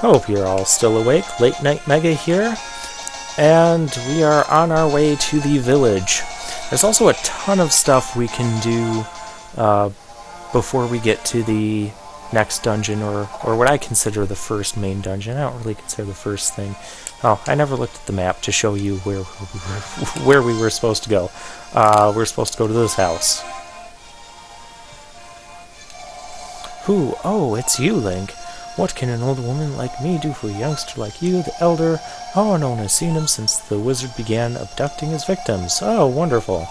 Hope you're all still awake. Late Night Mega here, and we are on our way to the village. There's also a ton of stuff we can do before we get to the next dungeon, or what I consider the first main dungeon. I don't really consider the first thing. Oh, I never looked at the map to show you where we were supposed to go. We're supposed to go to this house. Who? Oh, it's you, Link. What can an old woman like me do for a youngster like you, the elder? Oh, no one has seen him since the wizard began abducting his victims. Oh, wonderful.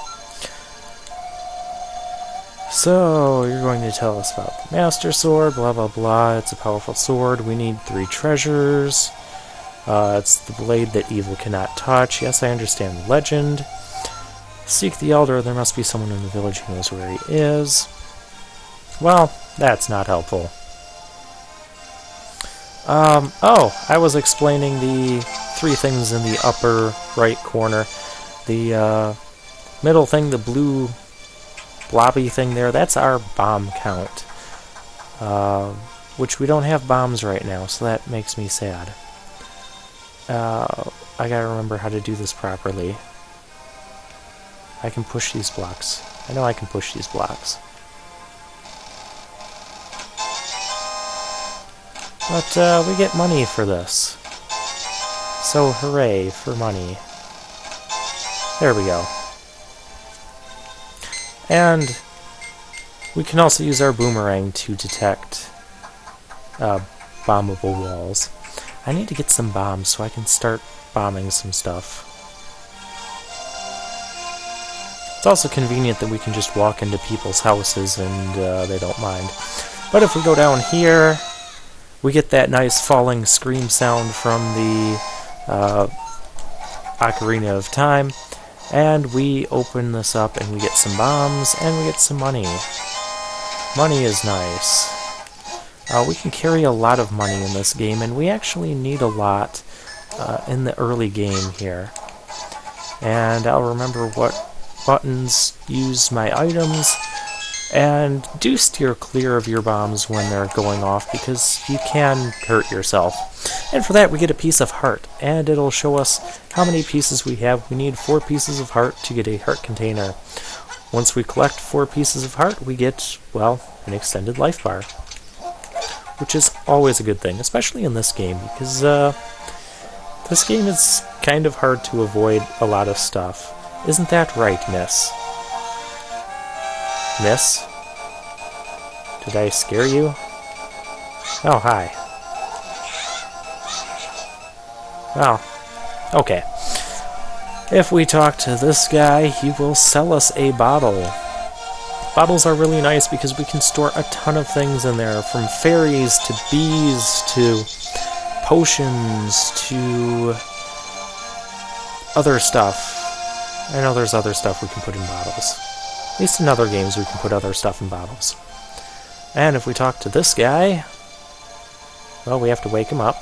So, you're going to tell us about the Master Sword, blah blah blah. It's a powerful sword. We need 3 treasures. It's the blade that evil cannot touch. Yes, I understand the legend. Seek the elder. There must be someone in the village who knows where he is. Well, that's not helpful. Oh, I was explaining the 3 things in the upper right corner. The middle thing, the blue blobby thing there, that's our bomb count. Which we don't have bombs right now, so that makes me sad. I gotta remember how to do this properly. I can push these blocks. I know I can push these blocks. But we get money for this. So hooray for money. There we go. And we can also use our boomerang to detect bombable walls. I need to get some bombs so I can start bombing some stuff. It's also convenient that we can just walk into people's houses and they don't mind. But if we go down here, we get that nice falling scream sound from the Ocarina of Time, and we open this up and we get some bombs and we get some money. Money is nice. We can carry a lot of money in this game, and we actually need a lot in the early game here. And I'll remember what buttons use my items, and do steer clear of your bombs when they're going off, because you can hurt yourself. And for that we get a piece of heart, and it'll show us how many pieces we have. We need 4 pieces of heart to get a heart container. Once we collect 4 pieces of heart, we get, well, an extended life bar. Which is always a good thing, especially in this game, because this game is kind of hard to avoid a lot of stuff. Isn't that right, miss? Miss? Did I scare you? Oh, hi. Well, okay. If we talk to this guy, he will sell us a bottle. Bottles are really nice because we can store a ton of things in there, from fairies to bees to potions to other stuff. I know there's other stuff we can put in bottles. At least in other games we can put other stuff in bottles. And if we talk to this guy, well, we have to wake him up.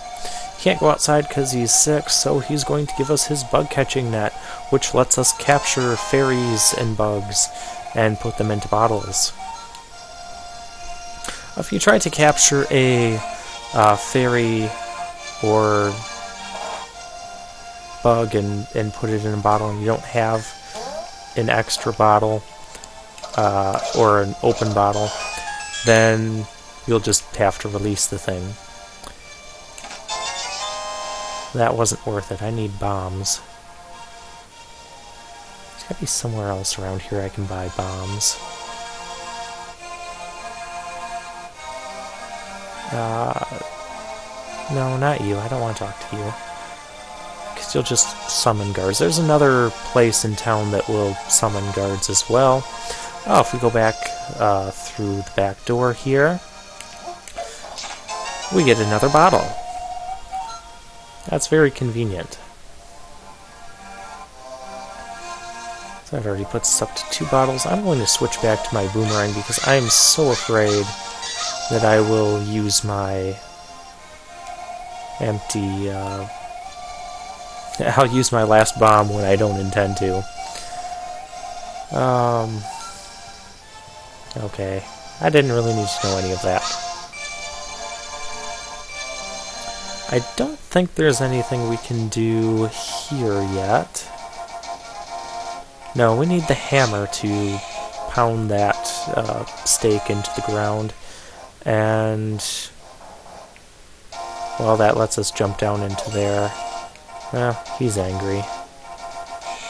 He can't go outside because he's sick, so he's going to give us his bug-catching net, which lets us capture fairies and bugs and put them into bottles. If you try to capture a fairy or bug and put it in a bottle and you don't have an extra bottle or an open bottle, then you'll just have to release the thing. That wasn't worth it. I need bombs. There's gotta be somewhere else around here I can buy bombs. No, not you. I don't want to talk to you. Because you'll just summon guards. There's another place in town that will summon guards as well. Oh, if we go back through the back door here, we get another bottle. That's very convenient. So that already puts us up to 2 bottles. I'm going to switch back to my boomerang because I am so afraid that I will use my empty... I'll use my last bomb when I don't intend to. Okay. I didn't really need to know any of that. I don't think there's anything we can do here yet. No, we need the hammer to pound that stake into the ground. And, well, that lets us jump down into there. He's angry.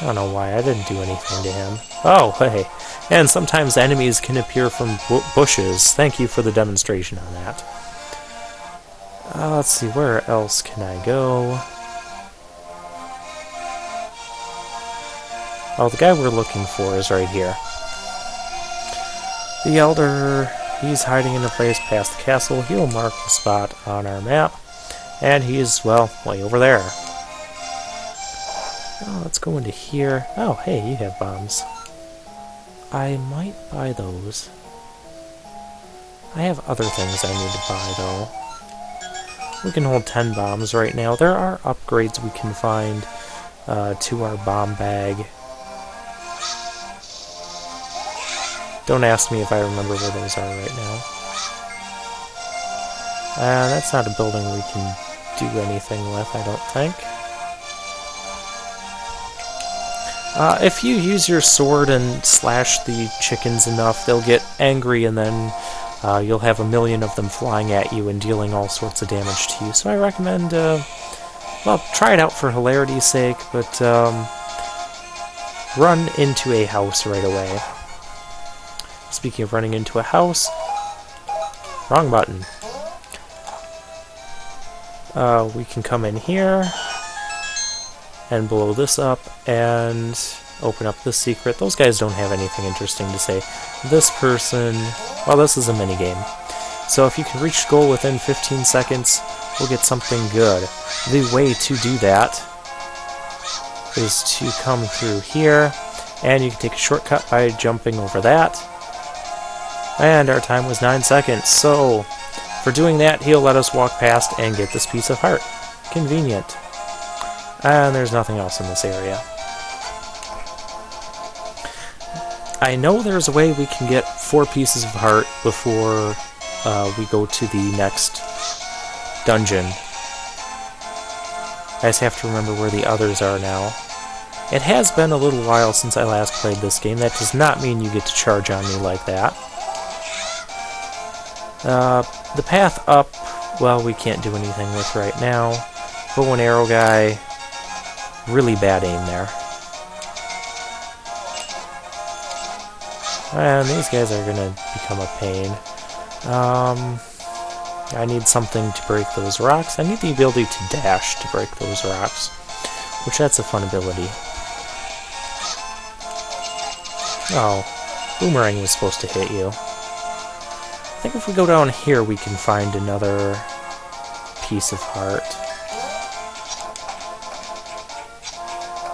I don't know why, I didn't do anything to him. Oh, hey. And sometimes enemies can appear from bushes. Thank you for the demonstration on that. Let's see, where else can I go? Oh, the guy we're looking for is right here. The Elder, he's hiding in a place past the castle. He'll mark the spot on our map. And he's, well, way over there. Oh, let's go into here. Oh, hey, you have bombs. I might buy those. I have other things I need to buy, though. We can hold 10 bombs right now. There are upgrades we can find to our bomb bag. Don't ask me if I remember where those are right now. That's not a building we can do anything with, I don't think. If you use your sword and slash the chickens enough, they'll get angry, and then you'll have a million of them flying at you and dealing all sorts of damage to you. So I recommend, well, try it out for hilarity's sake, but run into a house right away. Speaking of running into a house, wrong button. We can come in here and blow this up and open up the secret. Those guys don't have anything interesting to say. This person, well, this is a minigame. So if you can reach goal within 15 seconds, we'll get something good. The way to do that is to come through here, and you can take a shortcut by jumping over that. And our time was 9 seconds, so for doing that, he'll let us walk past and get this piece of heart. Convenient. And there's nothing else in this area. I know there's a way we can get 4 pieces of heart before we go to the next dungeon. I just have to remember where the others are now. It has been a little while since I last played this game. That does not mean you get to charge on me like that. The path up, well, we can't do anything with right now. Bow and arrow guy, really bad aim there. And these guys are going to become a pain. I need something to break those rocks. I need the ability to dash to break those rocks, which that's a fun ability. Oh, boomerang was supposed to hit you. I think if we go down here, we can find another piece of heart.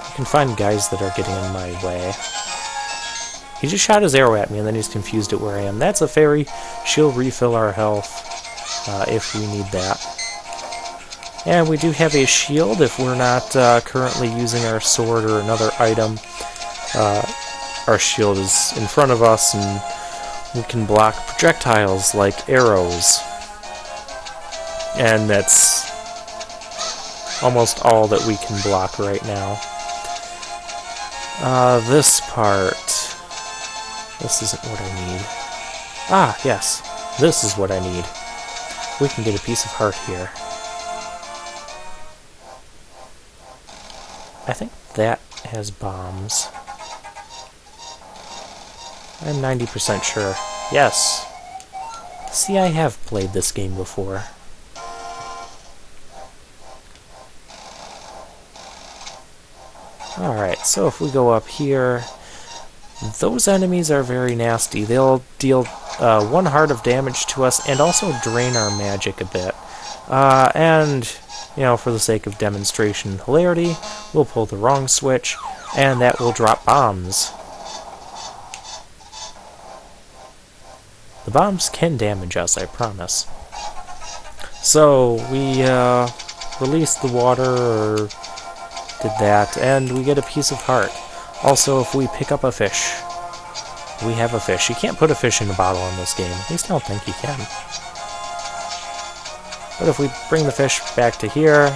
I can find guys that are getting in my way. He just shot his arrow at me, and then he's confused at where I am. That's a fairy. She'll refill our health if we need that. And we do have a shield if we're not currently using our sword or another item. Our shield is in front of us, and we can block projectiles like arrows. And that's almost all that we can block right now. This part... This isn't what I need. Ah, yes. This is what I need. We can get a piece of heart here. I think that has bombs. I'm 90% sure. Yes. See, I have played this game before. Alright, so if we go up here, those enemies are very nasty. They'll deal 1 heart of damage to us and also drain our magic a bit. And, you know, for the sake of demonstration and hilarity, we'll pull the wrong switch, and that will drop bombs. The bombs can damage us, I promise. So, we released the water, or did that, and we get a piece of heart. Also, if we pick up a fish, we have a fish. You can't put a fish in a bottle in this game. At least I don't think you can. But if we bring the fish back to here,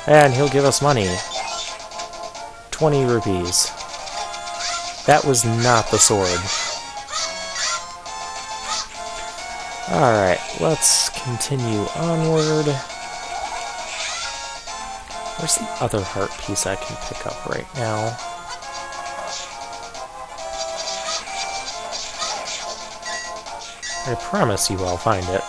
and he'll give us money. 20 rupees. That was not the sword. Alright, let's continue onward. Where's the other heart piece I can pick up right now? I promise you I'll find it.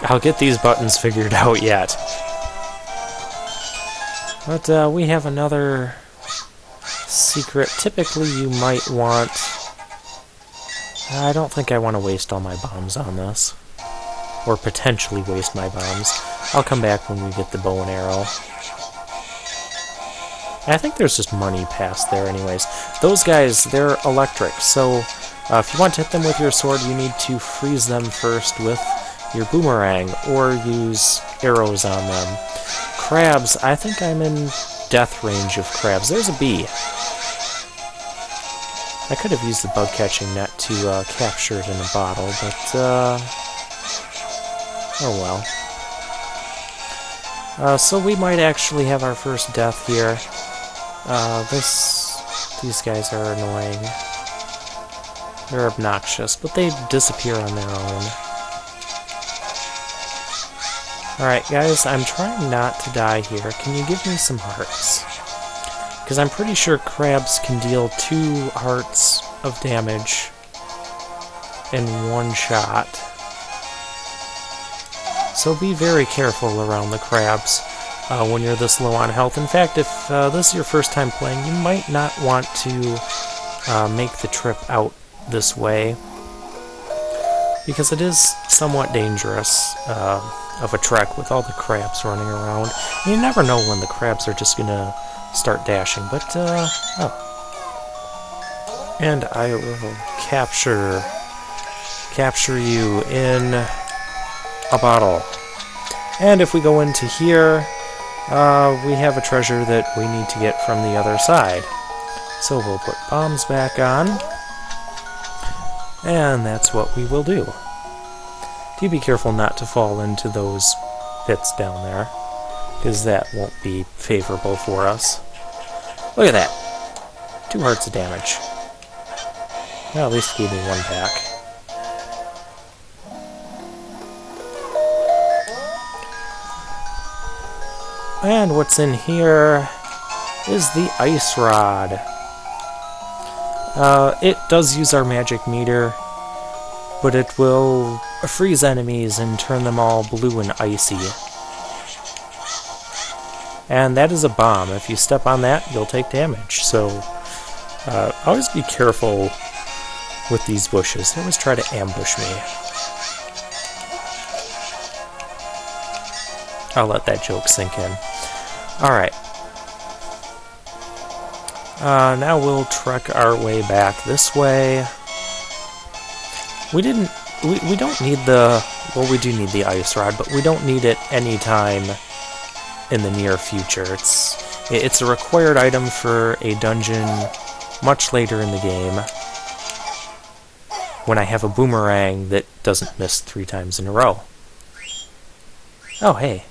I'll get these buttons figured out yet. But we have another secret. Typically you might want... I don't think I want to waste all my bombs on this. Or potentially waste my bombs. I'll come back when we get the bow and arrow. I think there's just money past there anyways. Those guys, they're electric, so if you want to hit them with your sword, you need to freeze them first with your boomerang, or use arrows on them. Crabs, I think I'm in death range of crabs. There's a bee. I could have used the bug-catching net to capture it in a bottle, but, oh well. So we might actually have our first death here. These guys are annoying. They're obnoxious, but they disappear on their own. Alright guys, I'm trying not to die here. Can you give me some hearts? Because I'm pretty sure crabs can deal 2 hearts of damage in one shot. So be very careful around the crabs when you're this low on health. In fact, if this is your first time playing, you might not want to make the trip out this way, because it is somewhat dangerous of a trek with all the crabs running around. You never know when the crabs are just gonna start dashing, but oh. And I will capture you in a bottle. And if we go into here, we have a treasure that we need to get from the other side. So we'll put bombs back on, and that's what we will do. Do be careful not to fall into those pits down there, because that won't be favorable for us. Look at that! 2 hearts of damage. Well, at least gave me 1 pack. And what's in here is the ice rod. It does use our magic meter, but it will freeze enemies and turn them all blue and icy. And that is a bomb. If you step on that, you'll take damage. So always be careful with these bushes. They always try to ambush me. I'll let that joke sink in. Alright. Now we'll trek our way back this way. We don't need the... Well, we do need the ice rod, but we don't need it anytime in the near future. It's a required item for a dungeon much later in the game, when I have a boomerang that doesn't miss 3 times in a row. Oh, hey.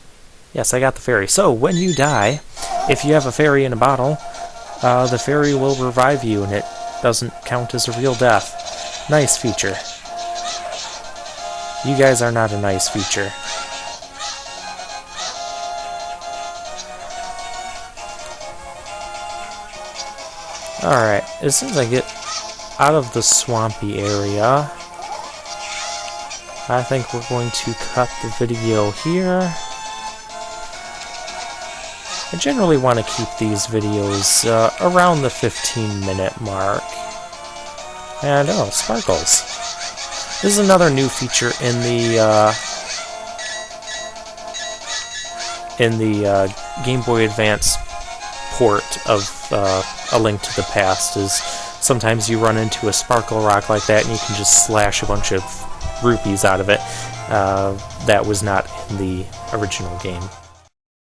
Yes, I got the fairy. So, when you die, if you have a fairy in a bottle, the fairy will revive you, and it doesn't count as a real death. Nice feature. You guys are not a nice feature. Alright, as soon as I get out of the swampy area, I think we're going to cut the video here. I generally want to keep these videos around the 15-minute mark. And, oh, sparkles. This is another new feature in the Game Boy Advance port of A Link to the Past, is sometimes you run into a sparkle rock like that and you can just slash a bunch of rupees out of it. That was not in the original game.